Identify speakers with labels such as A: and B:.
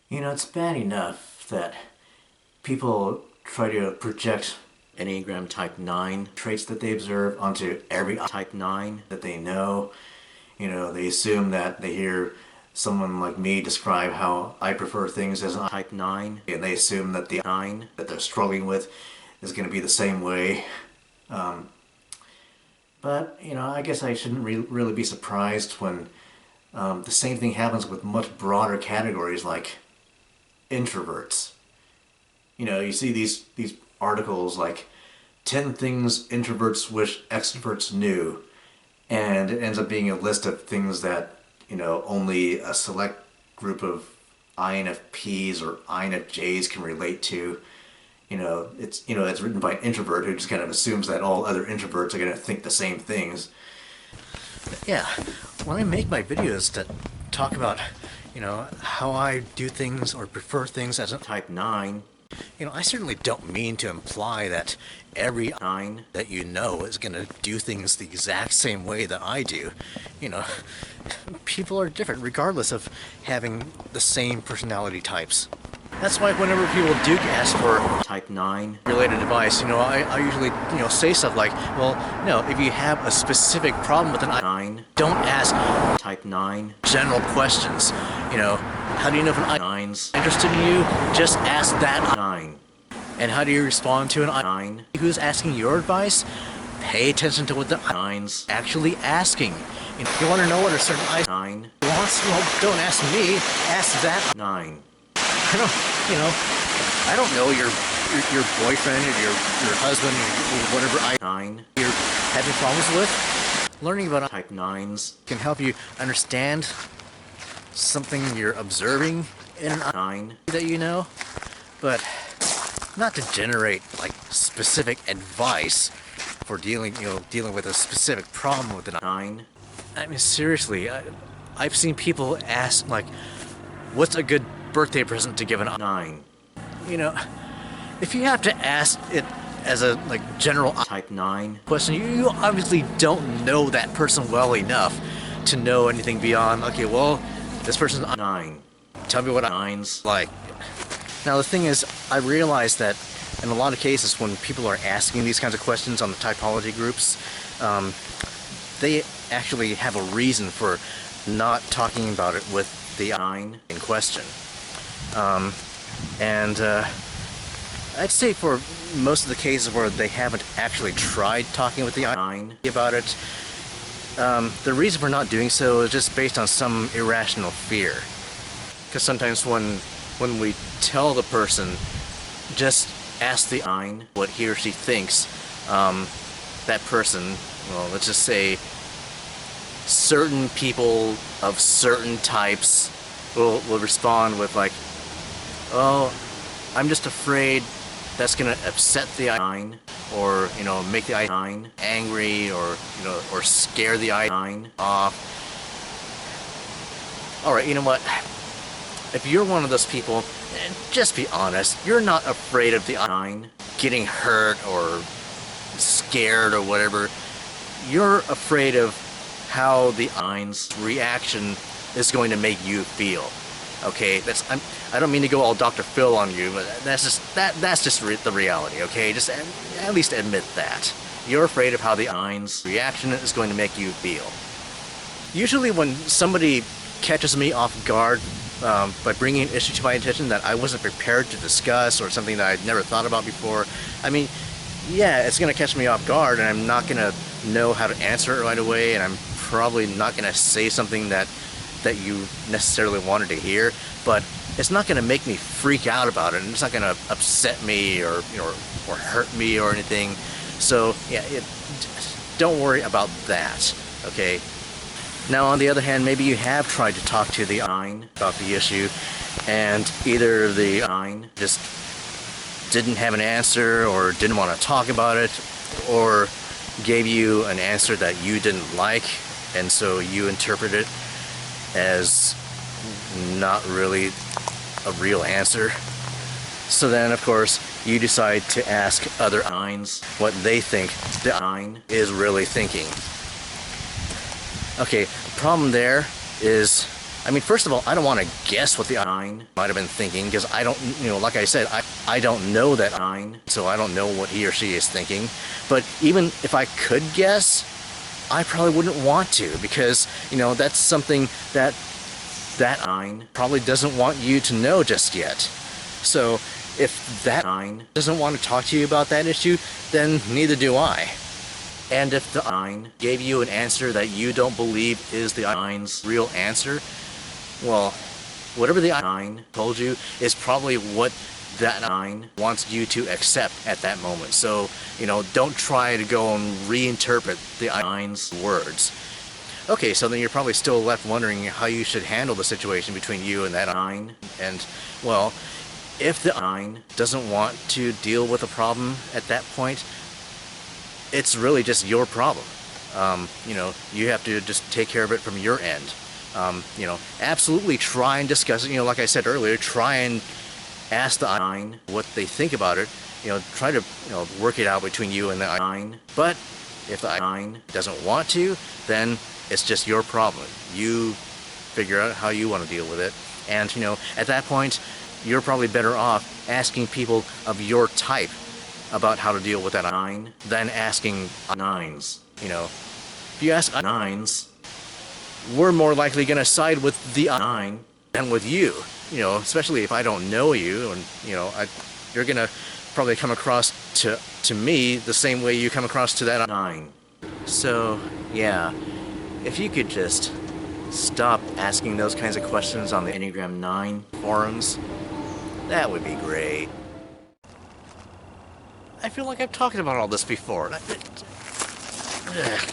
A: It's bad enough that people try to project Enneagram Type 9 traits that they observe onto every Type 9 that they know. They assume that they hear someone like me describe how I prefer things as a Type 9, and they assume that the 9 that they're struggling with is going to be the same way. But I guess I shouldn't really be surprised when the same thing happens with much broader categories like introverts. You see these articles like 10 things introverts wish extroverts knew, and it ends up being a list of things that, only a select group of INFPs or INFJs can relate to. It's written by an introvert who just kind of assumes that all other introverts are going to think the same things. Yeah, when I make my videos to talk about, how I do things or prefer things as a Type 9, I certainly don't mean to imply that every 9 that you know is going to do things the exact same way that I do. People are different regardless of having the same personality types. That's why whenever people do ask for Type 9 related advice, I usually, say stuff like, well, no, if you have a specific problem with an 9, don't ask Type 9 general questions. How do you know if an 9's interested in you? Just ask that 9. And how do you respond to an 9 who's asking your advice? Pay attention to what the 9's actually asking. If you want to know what a certain 9 wants, well, don't ask me, ask that 9. I don't know your boyfriend or your husband or whatever 9 you're having problems with. Learning about Type 9s can help you understand something you're observing in an 9 that you know, but not to generate like specific advice for dealing with a specific problem with a 9. I mean, seriously, I've seen people ask like, what's a good birthday present to give a 9? If you have to ask it as a general Type 9 question, you obviously don't know that person well enough to know anything beyond, okay, well, this person's a 9. Tell me what a 9's like. Now the thing is, I realize that in a lot of cases when people are asking these kinds of questions on the typology groups, they actually have a reason for not talking about it with the 9 in question. I'd say for most of the cases where they haven't actually tried talking with the 9 about it, the reason for not doing so is just based on some irrational fear. Because sometimes when we tell the person, just ask the 9 what he or she thinks, that person, well, let's just say certain people of certain types will respond with like, oh, I'm just afraid that's gonna upset the 9, or make the 9 angry, or scare the 9 off. Alright, you know what? If you're one of those people, just be honest. You're not afraid of the 9 getting hurt or scared or whatever. You're afraid of how the 9's reaction is going to make you feel. Okay, I don't mean to go all Dr. Phil on you, but that's just the reality. Okay, just at least admit that you're afraid of how the 9's reaction is going to make you feel. Usually, when somebody catches me off guard by bringing an issue to my attention that I wasn't prepared to discuss, or something that I'd never thought about before, I mean, yeah, it's going to catch me off guard, and I'm not going to know how to answer it right away, and I'm probably not going to say something that you necessarily wanted to hear, but it's not going to make me freak out about it, and it's not going to upset me or hurt me or anything. So yeah, don't worry about that. Okay. Now on the other hand, maybe you have tried to talk to the 9 about the issue, and either the 9 just didn't have an answer or didn't want to talk about it, or gave you an answer that you didn't like, and so you interpret it as not really a real answer. So then, of course, you decide to ask other 9s what they think the 9 is really thinking. Okay, the problem there is I mean, first of all, I don't want to guess what the 9 might have been thinking, because I don't, like I said, I don't know that 9, so I don't know what he or she is thinking. But even if I could guess, I probably wouldn't want to, because, that's something that 9 probably doesn't want you to know just yet. So if that 9 doesn't want to talk to you about that issue, then neither do I. And if the 9 gave you an answer that you don't believe is the 9's real answer, well, whatever the 9 told you is probably what that 9 wants you to accept at that moment. So, don't try to go and reinterpret the 9's words. Okay, so then you're probably still left wondering how you should handle the situation between you and that 9. And, well, if the 9 doesn't want to deal with a problem at that point, it's really just your problem. You have to just take care of it from your end. Absolutely try and discuss it. Like I said earlier, try and ask the 9 what they think about it. Try to work it out between you and the 9. But if the 9 doesn't want to, then it's just your problem. You figure out how you want to deal with it. And at that point, you're probably better off asking people of your type about how to deal with that 9 than asking 9s. If you ask 9s, we're more likely going to side with the 9 than with you. Especially if I don't know you, and you're going to probably come across to me the same way you come across to that 9. So yeah, if you could just stop asking those kinds of questions on the Enneagram 9 forums, that would be great. I feel like I've talked about all this before. Ugh.